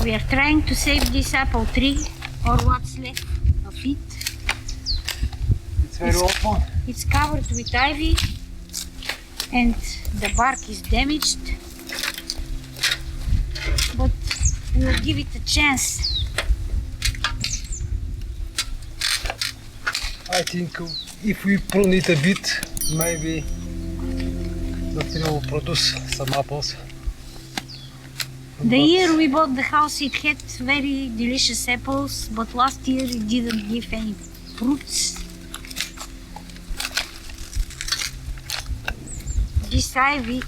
We are trying to save this apple tree, or what's left of it. It's very old one. It's covered with ivy and the bark is damaged, but we'll give it a chance. I think if we prune it a bit, maybe the tree will produce some apples. The year we bought the house, it had very delicious apples, but last year it didn't give any fruits. This ivy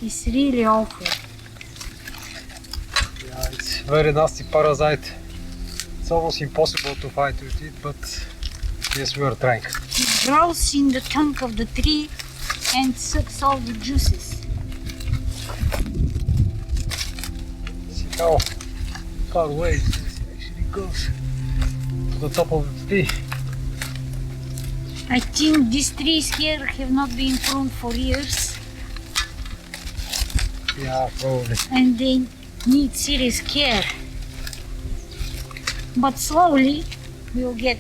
is really awful. Yeah, it's very nasty parasite. It's almost impossible to fight with it, but yes, we are trying. It grows in the trunk of the tree and sucks all the juices. See how far away it actually goes to the top of the tree. I think these trees here have not been pruned for years, Yeah, probably. and they need serious care. But slowly we'll get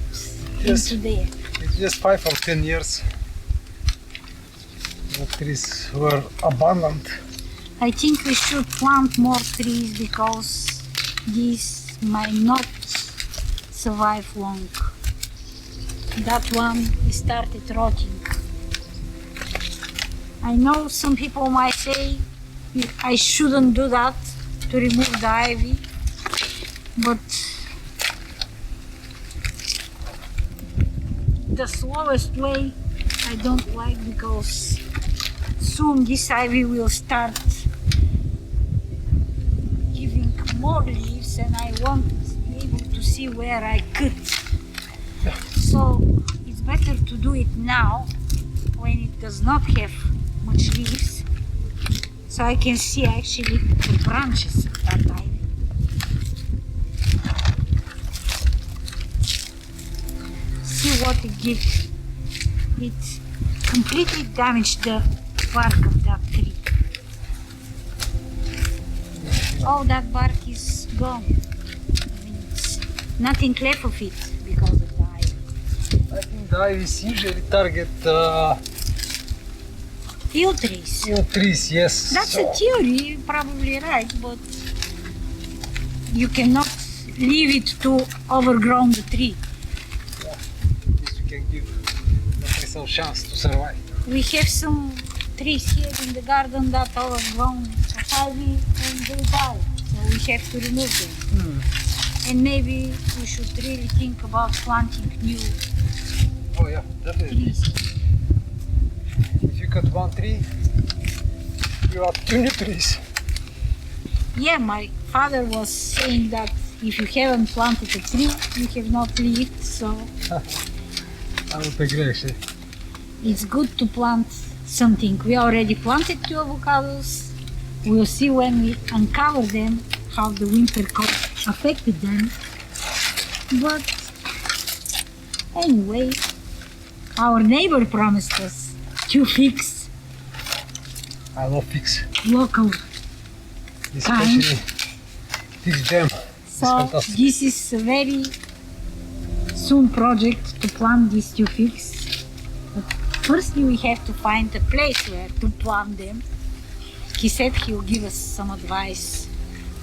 Yes. into there. It's just 5 or 10 years. The trees were abandoned. I think we should plant more trees because these might not survive long. That one started rotting. I know some people might say I shouldn't do that to remove the ivy, but the slowest way I don't like, because soon this ivy will start giving more leaves and I won't be able to see where I cut. So it's better to do it now when it does not have much leaves, so I can see actually the branches of that ivy. See what it did. It completely damaged the bark of that tree. All that bark is gone. I mean, it's nothing left of it because of the ivy. I think the ivies usually target Field trees. new trees, yes. That's a theory, you're probably right, but you cannot leave it to overgrow the tree. At least we can give the tree some chance to survive. We have some trees here in the garden that overgrown of ivy and they die, so we have to remove them. And maybe we should really think about planting new Oh yeah, definitely. trees. If you cut one tree, you have 2 new trees. Yeah, my father was saying that if you haven't planted a tree, you have not lived, so I would agree actually. it's good to plant something. We already planted 2 avocados. We'll see when we uncover them how the winter cold affected them. But anyway, our neighbor promised us 2 figs, I love figs, local. especially fig jam. So fantastic. this is a very soon project to plant these 2 figs. But firstly we have to find a place where to plant them. He said he will give us some advice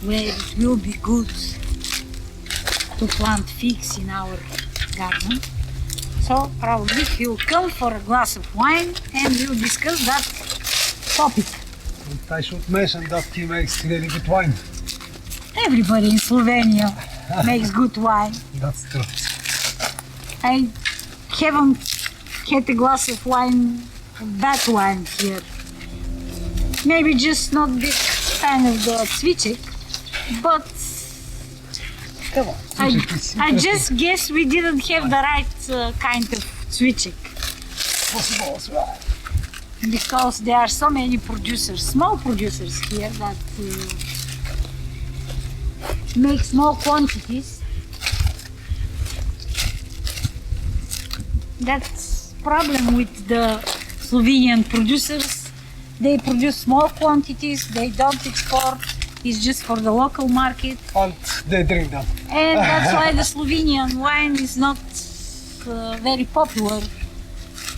where it will be good to plant figs in our garden. So probably he will come for a glass of wine and we'll discuss that topic. And I should mention that he makes really good wine. Everybody in Slovenia makes good wine. That's true. I haven't had a glass of wine, bad wine here. Maybe just not big fan of the Cviček, but Come on. I just guess we didn't have the right kind of Cviček, Possible as well. because there are so many producers, small producers here that make small quantities. That's problem with the Slovenian producers. They produce small quantities, they don't export, It's just for the local market. And they drink them. And that's why the Slovenian wine is not very popular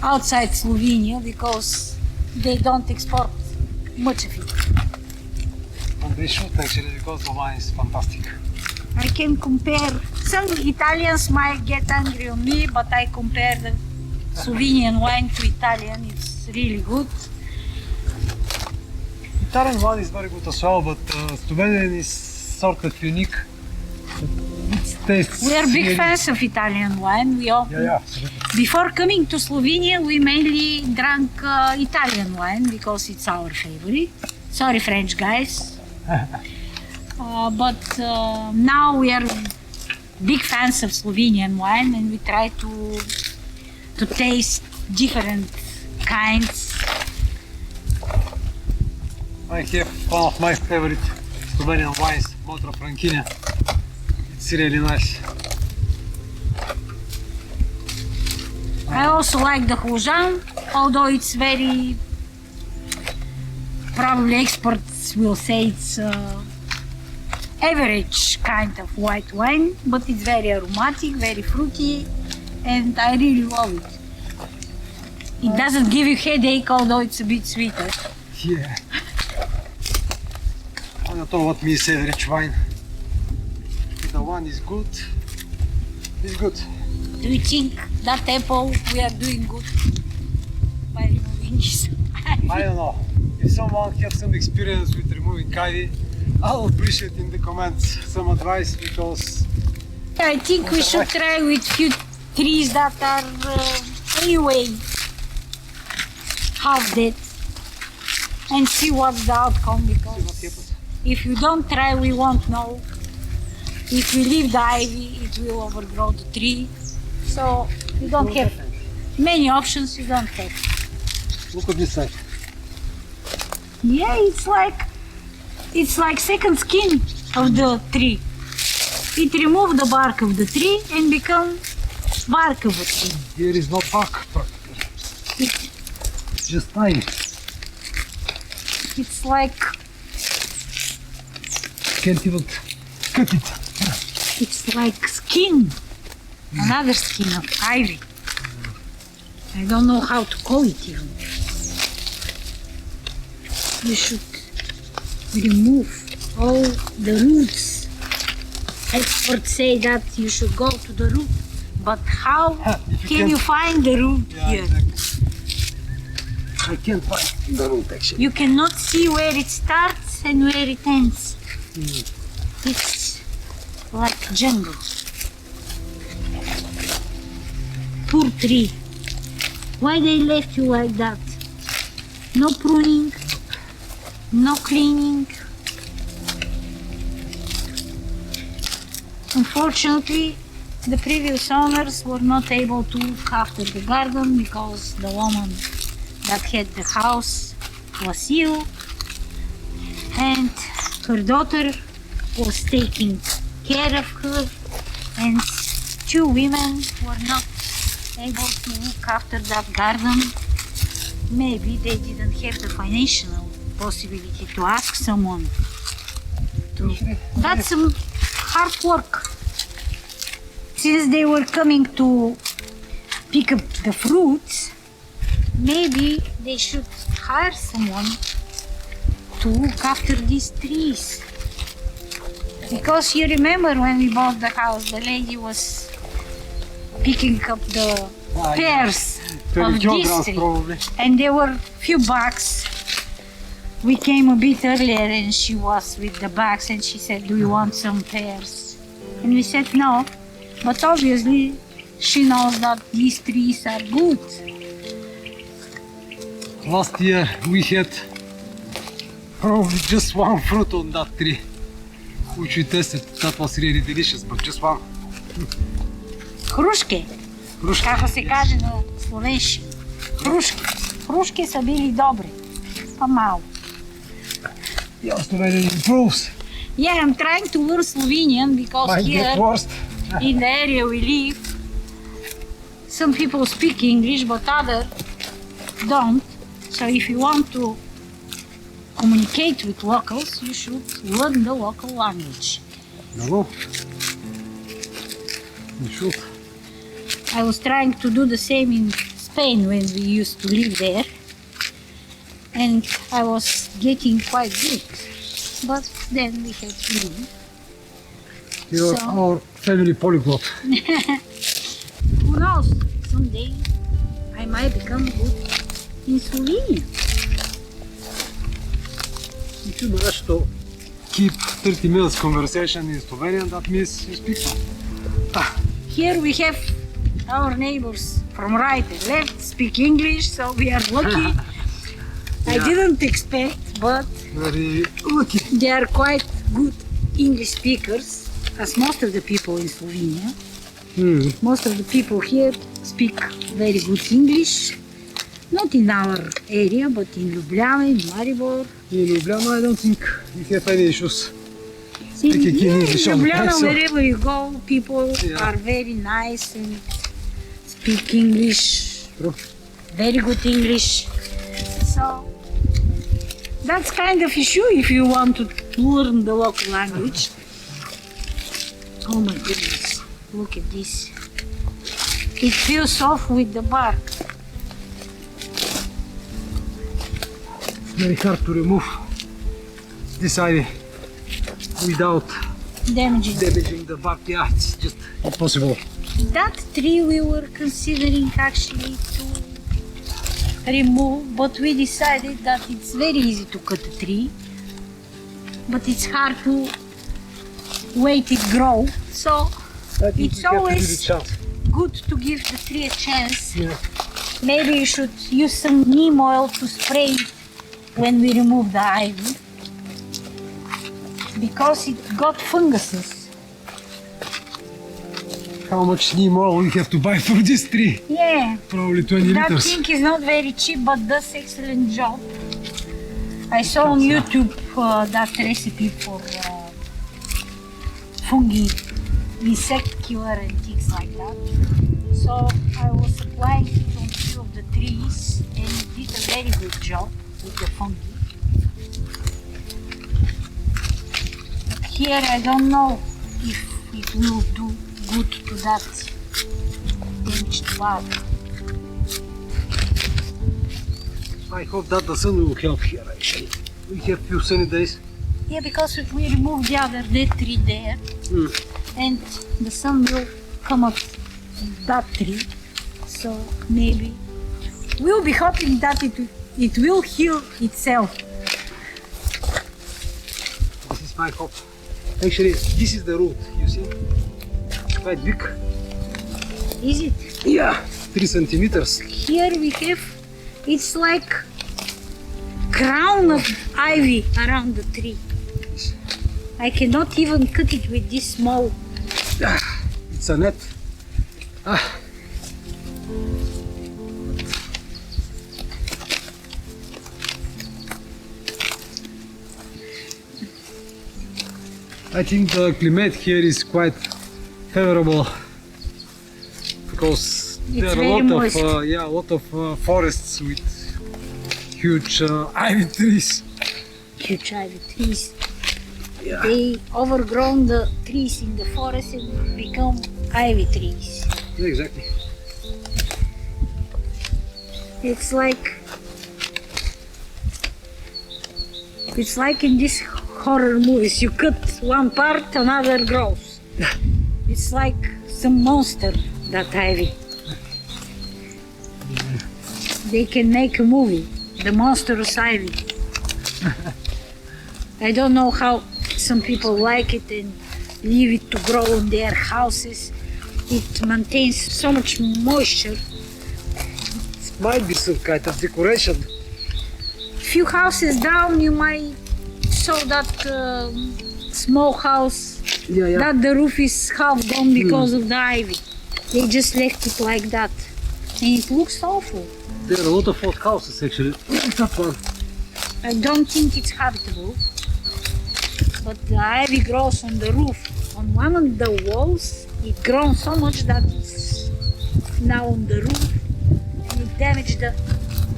outside Slovenia, because they don't export much of it. And they should actually, because the wine is fantastic. I can compare, some Italians might get angry on me, but I compare the Slovenian wine to Italian. It's really good. Italian wine is very good as well, but Slovenian is sort of unique. It tastes We are big really- fans of Italian wine. Yeah. Before coming to Slovenia, we mainly drank Italian wine because it's our favorite. Sorry, French guys. But now we are big fans of Slovenian wine, and we try to taste different kinds. I have one of my favorite Slovenian wines, Motra Frankinja. It's really nice. I also like the Hozan, although it's very, probably experts will say it's average kind of white wine, but it's very aromatic, very fruity, and I really love it. It doesn't give you headache, although it's a bit sweeter. Yeah. I don't know what means average wine. If the one is good, it's good. Do you think that apple we are doing good by removing this? I don't know. If someone has some experience with removing ivy, I'll appreciate in the comments some advice, because I think we should try with few trees that are anyway half dead and see what's the outcome, what because happens. if you don't try we won't know. If we leave the ivy it will overgrow the tree, so you don't have many options, you don't have. Look at this side. Yeah, it's like second skin of the tree. It removes the bark of the tree and become bark of a tree. Here is no bark practically. It's just ivy. It's like Can't even cut it. it's like skin, another skin of ivy. I don't know how to call it even. You should remove all the roots. Experts say that you should go to the root, but how If you can can't- you find the root Yeah, here? exactly. I can't find the root actually. You cannot see where it starts and where it ends. It's like jungle. Poor tree. Why they left you like that? No pruning, no cleaning. Unfortunately, the previous owners were not able to look after the garden because the woman that had the house was ill, and her daughter was taking care of her, and two women were not able to look after that garden. Maybe they didn't have the financial possibility to ask someone to. That's some hard work. Since they were coming to pick up the fruits, maybe they should hire someone to look after these trees. Because you remember when we bought the house, the lady was picking up the pears 30 of kilograms this tree, probably. and there were few bags. We came a bit earlier and she was with the bags and she said, "Do you want some pears?" And we said no, but obviously she knows that these trees are good. Last year we had probably just one fruit on that tree, which we tested. That was really delicious, but just one. Хрушки, Круške. kako se kaže na slovenščini. Hruške. Hruške so bili dobri, pa malo. Yeah, Slovenian improves. Yeah, I'm trying to learn Slovenian because Might here get worse. in the area we live, some people speak English but others don't. So if you want to communicate with locals, you should learn the local language. No. You should. I was trying to do the same in Spain when we used to live there, and I was getting quite good. But then we had to leave. You're So- our family polyglot. Who knows? Someday I might become good in Slovenia. If you manage to keep 30 minutes conversation in Slovenian, that means you speak some. Here we have our neighbors from right and left speak English, so we are lucky. I Yeah. didn't expect, but Very lucky. they are quite good English speakers, as most of the people in Slovenia. Most of the people here speak very good English. Not in our area, but in Ljubljana, in Maribor. In Ljubljana, I don't think we have any issues. In, Speaking English all the Ljubljana, time, so- wherever you go, people Yeah. are very nice and speak English, True. very good English. So that's kind of issue if you want to learn the local language. Oh my goodness, look at this. It peels off with the bark. Very hard to remove this ivy without Damaging. damaging the bark. Yeah, it's just impossible. That tree we were considering actually to remove, but we decided that it's very easy to cut a tree, but it's hard to wait it grow. So I think It's we have to always- give it a chance. good to give the tree a chance. Yeah. Maybe you should use some neem oil to spray it when we remove the ivy, because it got funguses. How much neem oil we have to buy for this tree? Yeah. Probably 20 That liters. thing is not very cheap, but does excellent job. I saw on YouTube that recipe for fungi, insect killer and things like that. So I was applying it on few of the trees, and it did a very good job with the fungi. But here I don't know if it will do good to that damaged bark. I hope that the sun will help here actually. We have few sunny days. Yeah, because we removed the other dead tree there, and the sun will come up that tree. So maybe we'll be hoping that it will heal itself. This is my hope. Actually, this is the root, you see? Quite big. Is it? Yeah, 3 centimeters. Here we have, it's like crown of ivy around the tree. I cannot even cut it with this small. It's a net. I think the climate here is quite favorable because there are very a lot moist. of a lot of forests with huge ivy trees. Huge ivy trees. Yeah. They overgrown the trees in the forest and become ivy trees. Exactly. It's like in these horror movies. You cut one part, another grows. It's like some monster, that ivy. They can make a movie, The Monstrous Ivy. I don't know how some people like it and leave it to grow in their houses. It maintains so much moisture. Might be some kind of decoration. Few houses down, you might saw that small house Yeah. that the roof is half gone because of the ivy. They just left it like that, and it looks awful. There are a lot of old houses actually. That one. I don't think it's habitable, but the ivy grows on the roof. On one of the walls, it grown so much that it's now on the roof, and it damaged the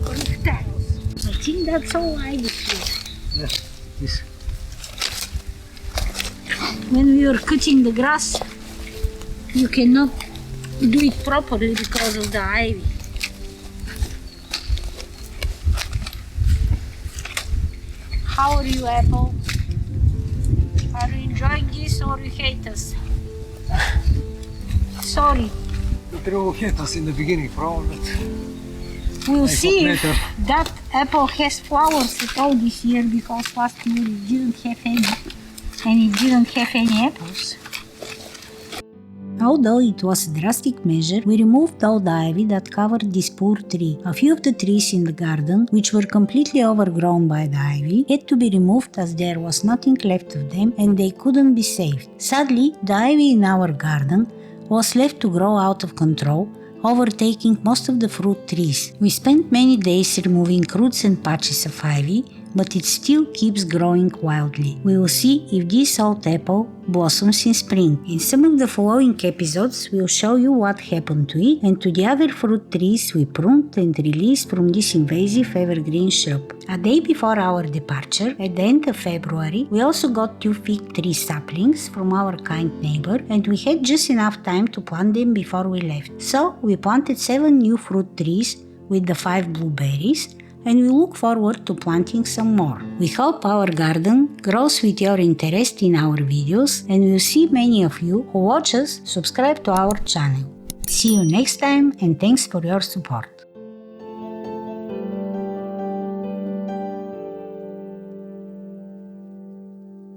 roof tiles. I think that's all ivy here. this. When we were cutting the grass, you cannot do it properly because of the ivy. How are you, Apple? Are you enjoying this or you hate us? Sorry. They will hate us in the beginning, probably. We'll I see hope if later. that apple has flowers at all this year, because last year it didn't have any, and it didn't have any apples. Although it was a drastic measure, we removed all the ivy that covered this poor tree. A few of the trees in the garden, which were completely overgrown by the ivy, had to be removed as there was nothing left of them and they couldn't be saved. Sadly, the ivy in our garden was left to grow out of control, overtaking most of the fruit trees. We spent many days removing roots and patches of ivy, but it still keeps growing wildly. We will see if this old apple blossoms in spring. In some of the following episodes, we'll show you what happened to it and to the other fruit trees we pruned and released from this invasive evergreen shrub. A day before our departure, at the end of February, we also got 2 fig tree saplings from our kind neighbor, and we had just enough time to plant them before we left. So we planted 7 new fruit trees with the 5 blueberries, and we look forward to planting some more. We hope our garden grows with your interest in our videos, and we'll see many of you who watch us subscribe to our channel. See you next time, and thanks for your support.